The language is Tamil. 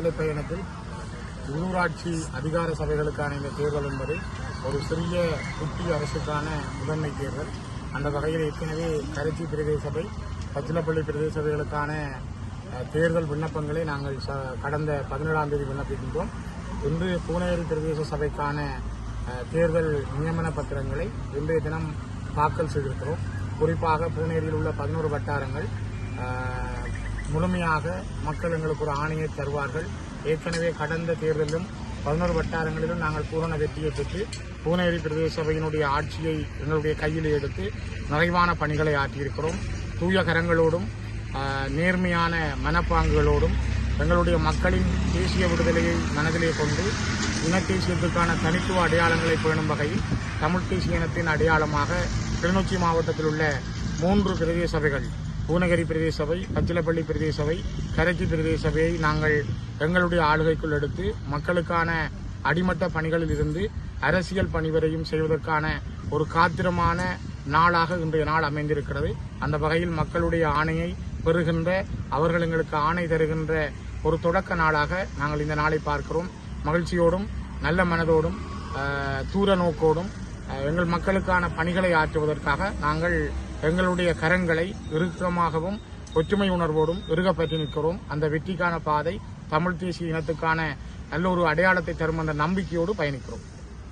விடுதலை பயணத்தில் உள்ளூராட்சி அதிகார சபைகளுக்கான இந்த தேர்தல் என்பது ஒரு சிறிய குட்டி அரசுக்கான முதன்மை தேர்தல். அந்த வகையில் ஏற்கனவே கரைச்சி பிரதேச சபை, பச்சிலப்பள்ளி பிரதேச சபைகளுக்கான தேர்தல் விண்ணப்பங்களை நாங்கள் கடந்த 17ஆம் தேதி விண்ணப்பிக்கின்றோம். இன்று பூனேரி பிரதேச சபைக்கான தேர்தல் நியமன பத்திரங்களை இன்றைய தினம் தாக்கல் செய்திருக்கிறோம். குறிப்பாக பூனேரியில் உள்ள 11 வட்டாரங்கள் முழுமையாக மக்கள் எங்களுக்கு ஒரு ஆணையை தருவார்கள். ஏற்கனவே கடந்த தேர்தலிலும் 11 வட்டாரங்களிலும் நாங்கள் பூரண வெற்றியை பெற்று பூனேரி பிரதேச சபையினுடைய ஆட்சியை எங்களுடைய கையில் எடுத்து நிறைவான பணிகளை ஆற்றியிருக்கிறோம். தூய கரங்களோடும் நேர்மையான மனப்பாங்குகளோடும் எங்களுடைய மக்களின் தேசிய விடுதலையை மனதிலே கொண்டு இன தேசியத்திற்கான தனித்துவ அடையாளங்களை பேணும் வகையில் தமிழ் தேசிய இனத்தின் அடையாளமாக கிளிநொச்சி மாவட்டத்தில் உள்ள 3 பிரதேச சபைகள், பூனகிரி பிரதேச சபை, பச்சிலப்பள்ளி பிரதேச சபை, கரைச்சி பிரதேச சபையை நாங்கள் எங்களுடைய ஆளுகைக்குள் எடுத்து மக்களுக்கான அடிமட்ட பணிகளில் இருந்து அரசியல் பணி வரையும் செய்வதற்கான ஒரு காத்திரமான நாளாக இன்றைய நாள் அமைந்திருக்கிறது. அந்த வகையில் மக்களுடைய ஆணையை பெறுகின்ற, அவர்கள் எங்களுக்கு ஆணை தருகின்ற ஒரு தொடக்க நாளாக நாங்கள் இந்த நாளை பார்க்கிறோம். மகிழ்ச்சியோடும் நல்ல மனதோடும் தூர நோக்கோடும் எங்கள் மக்களுக்கான பணிகளை ஆற்றுவதற்காக நாங்கள் எங்களுடைய கரங்களை இறுக்கமாகவும் ஒற்றுமை உணர்வோடும் இறுகப்பற்றி நிற்கிறோம். அந்த வெற்றிக்கான பாதை தமிழ் தேசிய இனத்துக்கான நல்ல ஒரு அடையாளத்தை தரும் அந்த நம்பிக்கையோடு பயணிக்கிறோம்.